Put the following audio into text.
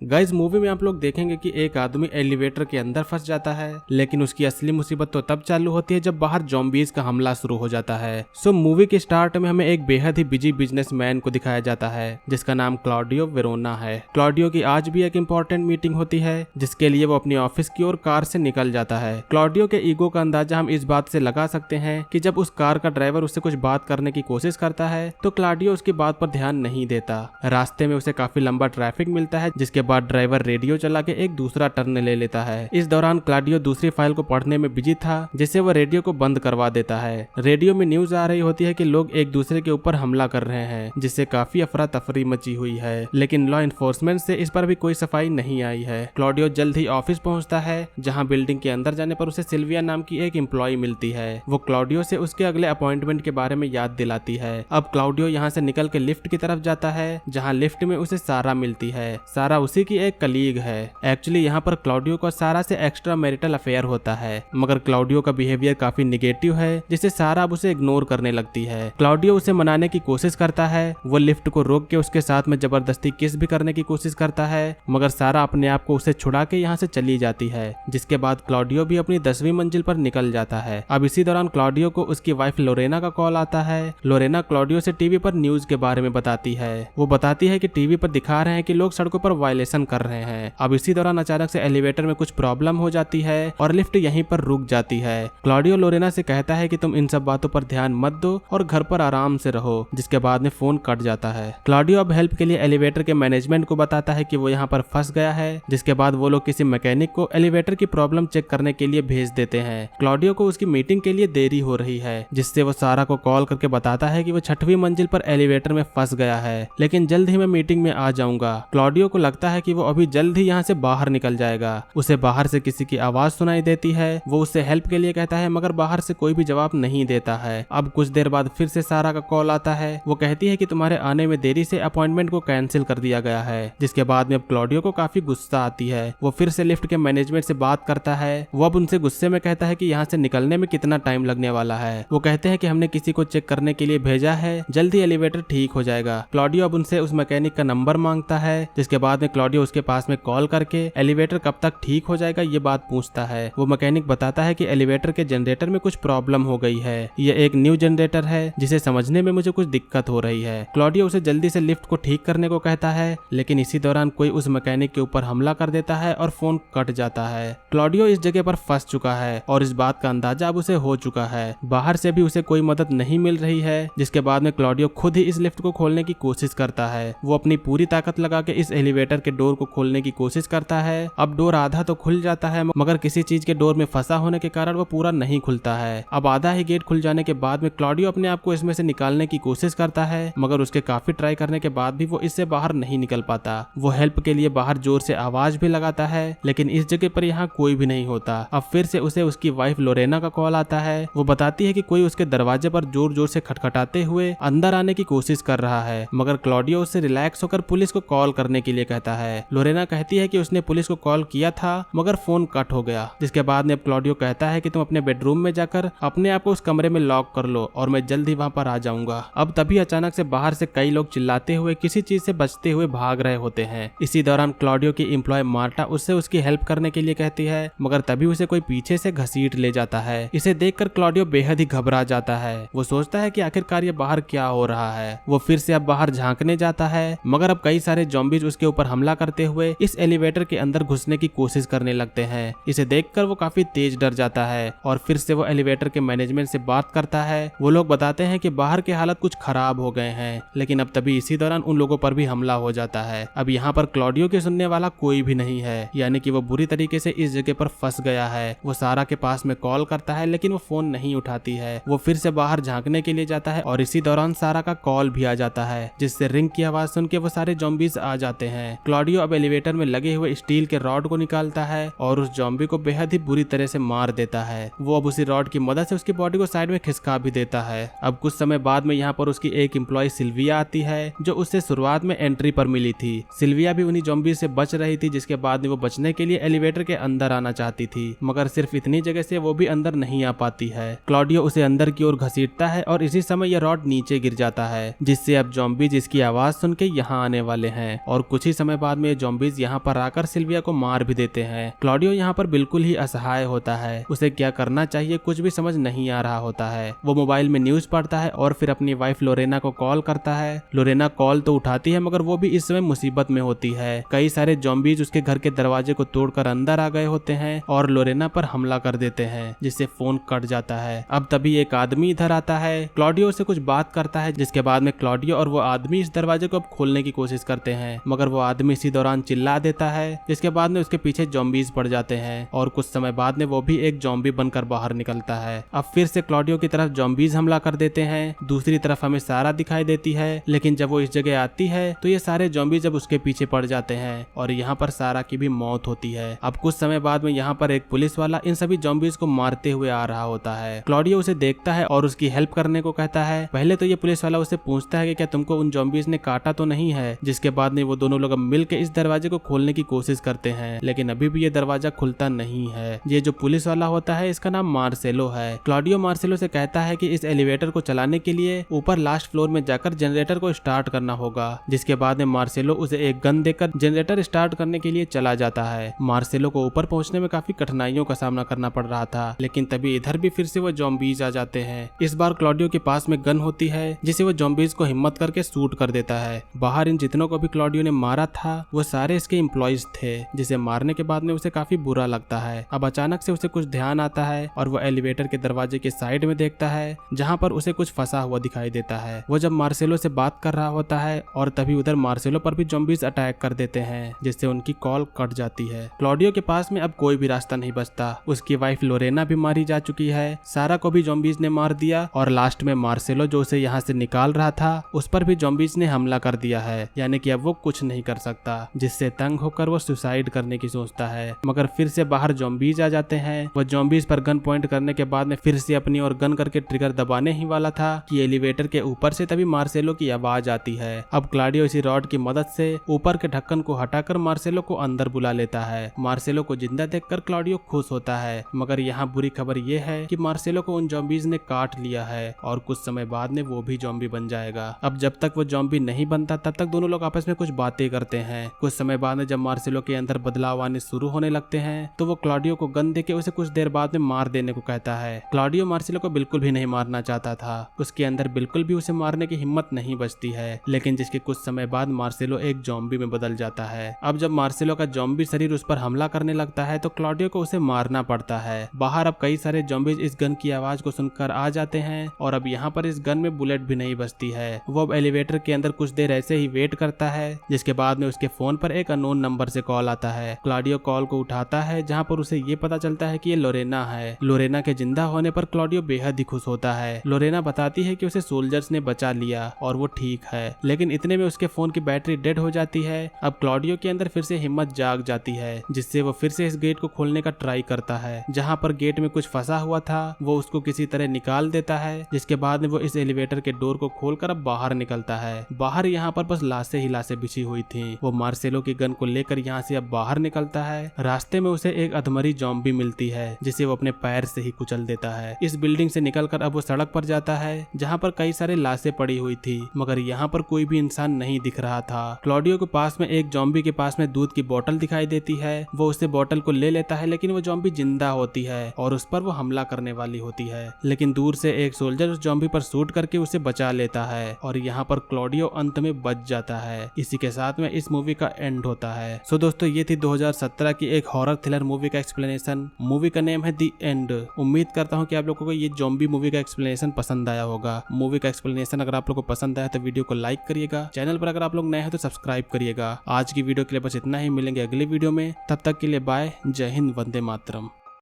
Guys movie में आप लोग देखेंगे कि एक आदमी एलिवेटर के अंदर फंस जाता है, लेकिन उसकी असली मुसीबत तो तब चालू होती है जब बाहर ज़ॉम्बीज का हमला शुरू हो जाता है। सो मूवी के स्टार्ट में हमें एक बेहद ही बिजी बिजनेसमैन को दिखाया जाता है जिसका नाम क्लॉडियो वेरोना है। क्लॉडियो की आज भी एक इम्पोर्टेंट मीटिंग होती है जिसके लिए वो अपनी ऑफिस की ओर कार से निकल जाता है। क्लॉडियो के ईगो का अंदाजा हम इस बात से लगा सकते हैं कि जब उस कार का ड्राइवर उससे कुछ बात करने की कोशिश करता है तो क्लॉडियो उसकी बात पर ध्यान नहीं देता। रास्ते में उसे काफी लंबा ट्रैफिक मिलता है जिसके बाद ड्राइवर रेडियो चला के एक दूसरा टर्न ले लेता है। इस दौरान क्लॉडियो दूसरी फाइल को पढ़ने में बिजी था जिससे वो रेडियो को बंद करवा देता है। रेडियो में न्यूज आ रही होती है कि लोग एक दूसरे के ऊपर हमला कर रहे हैं जिससे काफी अफरा तफरी मची हुई है, लेकिन लॉ इन्फोर्समेंट से इस पर भी कोई सफाई नहीं आई है। क्लॉडियो जल्द ही ऑफिस पहुंचता है जहां बिल्डिंग के अंदर जाने पर उसे सिल्विया नाम की एक एम्प्लॉय मिलती है। वो क्लॉडियो से उसके अगले अपॉइंटमेंट के बारे में याद दिलाती है। अब क्लॉडियो यहाँ से निकल के लिफ्ट की तरफ जाता है जहाँ लिफ्ट में उसे सारा मिलती है। सारा उसी की एक कलीग है। एक्चुअली यहाँ पर क्लॉडियो का सारा से एक्स्ट्रा मैरिटल अफेयर होता है, मगर क्लॉडियो का बिहेवियर काफी निगेटिव है जिससे सारा अब उसे इग्नोर करने लगती है। क्लॉडियो उसे मनाने की कोशिश करता है, वो लिफ्ट को रोक के उसके साथ में जबरदस्ती किस भी करने की कोशिश करता है, मगर सारा अपने आप को उसे छुड़ा के यहाँ से चली जाती है। जिसके बाद क्लॉडियो भी अपनी 10वीं मंजिल पर निकल जाता है। अब इसी दौरान क्लॉडियो को उसकी वाइफ लोरेना का कॉल आता है। लोरेना क्लॉडियो से टीवी पर न्यूज के बारे में बताती है। वो बताती है कि टीवी पर दिखा रहे हैं कि लोग सड़कों पर वायलेशन कर रहे हैं। अब इसी दौरान अचानक से एलिवेटर में कुछ प्रॉब्लम हो जाती है और लिफ्ट यहीं पर रुक जाती है। क्लॉडियो लोरेना से कहता है कि तुम इन सब बातों पर ध्यान मत दो और घर पर आराम से रहो। जिसके बाद में फोन कट जाता है। क्लॉडियो अब हेल्प के लिए एलिवेटर के मैनेजमेंट को बताता है कि वो यहाँ पर फंस गया है। जिसके बाद वो लोग किसी मैकेनिक को एलिवेटर की प्रॉब्लम चेक करने के लिए भेज देते हैं। क्लॉडियो को उसकी मीटिंग के लिए देरी हो रही है, जिससे वो सारा को कॉल करके बताता है कि वो 6वीं मंजिल पर एलिवेटर में फंस गया है, लेकिन जल्द ही मैं मीटिंग में आ जाऊंगा। क्लॉडियो को लगता है कि वो अभी जल्द ही यहाँ से बाहर निकल जाएगा। उसे बाहर से किसी की आवाज सुनाई देती है। वो उससे हेल्प के लिए कहता है, मगर बाहर से कोई भी जवाब नहीं देता है। अब कुछ देर बाद फिर से सारा का कॉल आता है। वो कहती है कि तुम्हारे आने में देरी से अपॉइंटमेंट को कैंसिल कर दिया गया है। जिसके बाद में अब क्लॉडियो को काफी गुस्सा आती है। वो फिर से लिफ्ट के मैनेजमेंट से बात करता है। वो अब उनसे गुस्से में कहता है कि यहाँ से निकलने में कितना टाइम लगने वाला है। वो कहते हैं कि हमने किसी को चेक करने के लिए भेजा है, जल्द ही एलिवेटर ठीक हो जाएगा। क्लॉडियो अब उनसे उस मैकेनिक का नंबर मांगता है। जिसके बाद में क्लॉडियो उसके पास में कॉल करके एलिवेटर कब तक ठीक हो जाएगा ये बात पूछता है। वो मैकेनिक बताता है कि एलिवेटर के जनरेटर में कुछ प्रॉब्लम हो गई है। ये एक न्यू जनरेटर है जिसे समझने में मुझे कुछ दिक्कत हो रही है। क्लॉडियो उसे जल्दी से लिफ्ट को ठीक करने को कहता है, लेकिन इसी दौरान कोई उस मैकेनिक के ऊपर हमला कर देता है और फोन कट जाता है। क्लॉडियो इस जगह पर फंस चुका है और इस बात का अंदाजा अब उसे हो चुका है। बाहर से भी उसे कोई मदद नहीं मिल रही है। जिसके बाद में क्लॉडियो खुद ही इस लिफ्ट को खोलने की कोशिश करता है। वो अपनी पूरी ताकत लगा के इस एलिवेटर के डोर को खोलने की कोशिश करता है। अब डोर आधा तो खुल जाता है, मगर किसी चीज के डोर में फंसा होने के कारण वो पूरा नहीं खुलता है। अब आधा ही गेट खुल जाने के बाद में क्लॉडियो अपने आप को इसमें से निकालने की कोशिश करता है, मगर उसके काफी ट्राई करने के बाद भी वो इससे बाहर नहीं निकल पाता। वो हेल्प के लिए बाहर जोर से आवाज भी लगाता है, लेकिन इस जगह पर यहाँ कोई भी नहीं होता। अब फिर से उसे उसकी वाइफ लोरेना का कॉल आता है। वो बताती है कि कोई उसके दरवाजे पर जोर जोर से खटखटाते हुए अंदर आने की कोशिश कर रहा है, मगर क्लॉडियो उससे रिलैक्स होकर पुलिस को कॉल करने के लिए कहता है। लोरेना कहती है कि उसने पुलिस को कॉल किया था, मगर फोन कट हो गया। जिसके बाद में अब क्लॉडियो कहता है कि तुम अपने बेडरूम में जाकर अपने आप को उस कमरे में लॉक कर लो और मैं जल्द ही वहां पर आ जाऊंगा। अब तभी अचानक से बाहर से कई लोग चिल्लाते हुए किसी चीज से बचते हुए भाग रहे होते हैं। इसी दौरान क्लॉडियो की एम्प्लॉय मार्टा उससे उसकी हेल्प करने के लिए कहती है, मगर तभी उसे कोई पीछे से घसीट ले जाता है। इसे देखकर क्लॉडियो बेहद ही घबरा जाता है। वो सोचता है कि आखिरकार ये बाहर क्या हो रहा है। वो फिर से अब बाहर झांकने जाता है, मगर अब कई सारे ज़ॉम्बीज उसके ऊपर हमला करते हुए इस एलिवेटर के अंदर घुसने की कोशिश करने लगते हैं। इसे देखकर वो काफी तेज डर जाता है और फिर से वो एलिवेटर के मैनेजमेंट से बात करता है। वो लोग बताते हैं कि बाहर के हालत कुछ खराब हो गए हैं, लेकिन अब तभी इसी दौरान उन लोगों पर भी हमला हो जाता है। अब यहाँ पर क्लॉडियो के सुनने वाला कोई भी नहीं है, यानी कि वो बुरी तरीके से इस जगह पर फंस गया है। वो सारा के पास में कॉल करता है, लेकिन वो फोन नहीं उठाती है। वो फिर से बाहर झांकने के लिए जाता है और इसी दौरान सारा का कॉल भी आ जाता है, जिससे रिंग की आवाज सुन के वो सारे ज़ॉम्बीज आ जाते हैं। क्लॉडियो अब एलिवेटर में लगे हुए स्टील के रॉड को निकालता है और उस ज़ॉम्बी को बेहद ही बुरी तरह से मार देता है। वो अब उसी रॉड की मदद से उसकी बॉडी को साइड में खिसका भी देता है। अब कुछ समय बाद में यहाँ पर उसकी एक एम्प्लॉय सिल्विया आती है, जो उससे शुरुआत में एंट्री पर मिली थी। सिल्विया भी उन्हीं ज़ॉम्बी से बच रही थी, जिसके बाद में वो बचने के लिए एलिवेटर के अंदर आना चाहती थी, मगर सिर्फ इतनी जगह से वो भी अंदर नहीं आ पाती है। क्लॉडियो उसे अंदर की ओर घसीटता है और इसी समय यह रॉड नीचे गिर जाता है, जिससे अब ज़ॉम्बीज इसकी आवाज सुन के यहाँ आने वाले हैं और कुछ ही समय बाद बाद में ये ज़ॉम्बीज यहाँ पर आकर सिल्विया को मार भी देते हैं। क्लॉडियो यहाँ पर बिल्कुल ही असहाय होता है, उसे क्या करना चाहिए कुछ भी समझ नहीं आ रहा होता है। वो मोबाइल में न्यूज पढ़ता है और फिर अपनी वाइफ लोरेना को कॉल करता है। लोरेना कॉल तो उठाती है मगर वो भी इस समय मुसीबत में होती है। कई सारे ज़ॉम्बीज उसके घर के दरवाजे को तोड़कर अंदर आ गए होते हैं और लोरेना पर हमला कर देते हैं, जिससे फोन कट जाता है। अब तभी एक आदमी इधर आता है, क्लॉडियो से कुछ बात करता है, जिसके बाद में क्लॉडियो और वो आदमी इस दरवाजे को अब खोलने की कोशिश करते हैं मगर वो आदमी इसी दौरान चिल्ला देता है, जिसके बाद में उसके पीछे ज़ॉम्बीज पड़ जाते हैं और कुछ समय बाद में वो भी एक ज़ॉम्बी बनकर बाहर निकलता है। अब फिर से क्लॉडियो की तरफ ज़ॉम्बीज हमला कर देते हैं। दूसरी तरफ हमें सारा दिखाई देती है, लेकिन जब वो इस जगह आती है तो ये सारे ज़ॉम्बीज जब उसके पीछे पड़ जाते हैं और यहाँ पर सारा की भी मौत होती है। अब कुछ समय बाद में यहाँ पर एक पुलिस वाला इन सभी ज़ॉम्बीज को मारते हुए आ रहा होता है। क्लॉडियो उसे देखता है और उसकी हेल्प करने को कहता है। पहले तो ये पुलिस वाला उसे पूछता है कि क्या तुमको उन ज़ॉम्बीज ने काटा तो नहीं है, जिसके बाद में वो दोनों लोग मिलकर इस दरवाजे को खोलने की कोशिश करते हैं, लेकिन अभी भी ये दरवाजा खुलता नहीं है। ये जो पुलिस वाला होता है इसका नाम मार्सेलो है। क्लॉडियो मार्सेलो से कहता है कि इस एलिवेटर को चलाने के लिए ऊपर लास्ट फ्लोर में जाकर जनरेटर को स्टार्ट करना होगा, जिसके बाद में मार्सेलो उसे एक गन देकर जनरेटर स्टार्ट करने के लिए चला जाता है। मार्सेलो को ऊपर पहुंचने में काफी कठिनाइयों का सामना करना पड़ रहा था, लेकिन तभी इधर भी फिर से वो ज़ॉम्बीज आ जाते हैं। इस बार क्लॉडियो के पास में गन होती है, जिसे वो ज़ॉम्बीज को हिम्मत करके शूट कर देता है। बाहर इन जितनों को भी क्लॉडियो ने मारा था वो सारे इसके एम्प्लॉइज थे, जिसे मारने के बाद में उसे काफी बुरा लगता है। अब अचानक से उसे कुछ ध्यान आता है और वो एलिवेटर के दरवाजे के साइड में देखता है, जहाँ पर उसे कुछ फंसा हुआ दिखाई देता है। वो जब मार्सेलो से बात कर रहा होता है और तभी उधर मार्सेलो पर भी ज़ॉम्बीज अटैक कर देते हैं, जिससे उनकी कॉल कट जाती है। क्लॉडियो के पास में अब कोई भी रास्ता नहीं बचता। उसकी वाइफ लोरेना भी मारी जा चुकी है, सारा को भी ज़ॉम्बीज ने मार दिया और लास्ट में मार्सेलो जो उसे यहाँ से निकाल रहा था उस पर भी ज़ॉम्बीज ने हमला कर दिया है, यानी कि अब वो कुछ नहीं कर सकता, जिससे तंग होकर वो सुसाइड करने की सोचता है। मगर फिर से बाहर ज़ॉम्बीज आ जाते हैं। वो ज़ॉम्बीज पर गन पॉइंट करने के बाद में फिर से अपनी ओर गन करके ट्रिगर दबाने ही वाला था कि एलिवेटर के ऊपर से तभी मार्सेलो की आवाज आती है। अब क्लॉडियो इसी रॉड की मदद से ऊपर के ढक्कन को हटाकर मार्सेलो को अंदर बुला लेता है। मार्सेलो को जिंदा देखकर क्लॉडियो खुश होता है, मगर यहाँ बुरी खबर ये है कि मार्सेलो को उन ज़ॉम्बीज ने काट लिया है और कुछ समय बाद में वो भी ज़ॉम्बी बन जाएगा। अब जब तक वो ज़ॉम्बी नहीं बनता तब तक दोनों लोग आपस में कुछ बातें करते हैं। कुछ समय बाद में जब मार्सेलो के अंदर बदलाव आने शुरू होने लगते हैं तो वो क्लॉडियो को गन देके उसे कुछ देर बाद में मार देने को कहता है। क्लॉडियो मार्सेलो को बिल्कुल भी नहीं मारना चाहता था, उसके अंदर बिल्कुल भी उसे मारने की हिम्मत नहीं बचती है, लेकिन जिसके कुछ समय बाद मार्सेलो एक ज़ॉम्बी में बदल जाता है। अब जब मार्सेलो का ज़ॉम्बी शरीर उस पर हमला करने लगता है तो क्लॉडियो को उसे मारना पड़ता है। बाहर अब कई सारे ज़ॉम्बीज इस गन की आवाज को सुनकर आ जाते हैं और अब यहाँ पर इस गन में बुलेट भी नहीं बचती है। वो अब एलिवेटर के अंदर कुछ देर ऐसे ही वेट करता है, जिसके बाद में उसके फोन पर एक अननोन नंबर से कॉल आता है। क्लॉडियो कॉल को उठाता है, जहाँ पर उसे ये पता चलता है कि ये लोरेना है। लोरेना के जिंदा होने पर क्लॉडियो बेहद ही खुश होता है। लोरेना बताती है कि उसे सोल्जर्स ने बचा लिया और वो ठीक है, लेकिन इतने में उसके फोन की बैटरी डेड हो जाती है। अब क्लॉडियो के अंदर फिर से हिम्मत जाग जाती है, जिससे वो फिर से इस गेट को खोलने का ट्राई करता है। जहाँ पर गेट में कुछ फंसा हुआ था वो उसको किसी तरह निकाल देता है, जिसके बाद में वो इस एलिवेटर के डोर को खोलकर अब बाहर निकलता है। बाहर यहाँ पर बस लाशें ही लाशें बिछी हुई थी। वो मार्सेलो की गन को लेकर यहाँ से अब बाहर निकलता है। रास्ते में उसे एक अधमरी ज़ॉम्बी मिलती है, जिसे वो अपने पैर से ही कुचल देता है। इस बिल्डिंग से निकलकर अब वो सड़क पर जाता है, जहाँ पर कई सारे लाशें पड़ी हुई थी, मगर यहाँ पर कोई भी इंसान नहीं दिख रहा था। क्लॉडियो के पास में एक ज़ॉम्बी के पास में दूध की बोतल दिखाई देती है। वो उससे बोतल को ले लेता है, लेकिन वो ज़ॉम्बी जिंदा होती है और उस पर वो हमला करने वाली होती है, लेकिन दूर से एक सोल्जर उस ज़ॉम्बी पर शूट करके उसे बचा लेता है और यहाँ पर क्लॉडियो अंत में बच जाता है। इसी के साथ में इस मूवी का एंड होता है। सो दोस्तों, ये थी 2017 की एक हॉरर थ्रिलर मूवी का एक्सप्लेनेशन। मूवी का नेम है द एंड। उम्मीद करता हूँ कि आप लोगों को ये ज़ॉम्बी मूवी का एक्सप्लेनेशन पसंद आया होगा। मूवी का एक्सप्लेनेशन अगर आप लोगों को पसंद आया तो वीडियो को लाइक करिएगा। चैनल पर अगर आप लोग नए हैं तो सब्सक्राइब करिएगा। आज की वीडियो के लिए बस इतना ही, मिलेंगे अगले वीडियो में। तब तक के लिए बाय। जय हिंद, वंदे मातरम।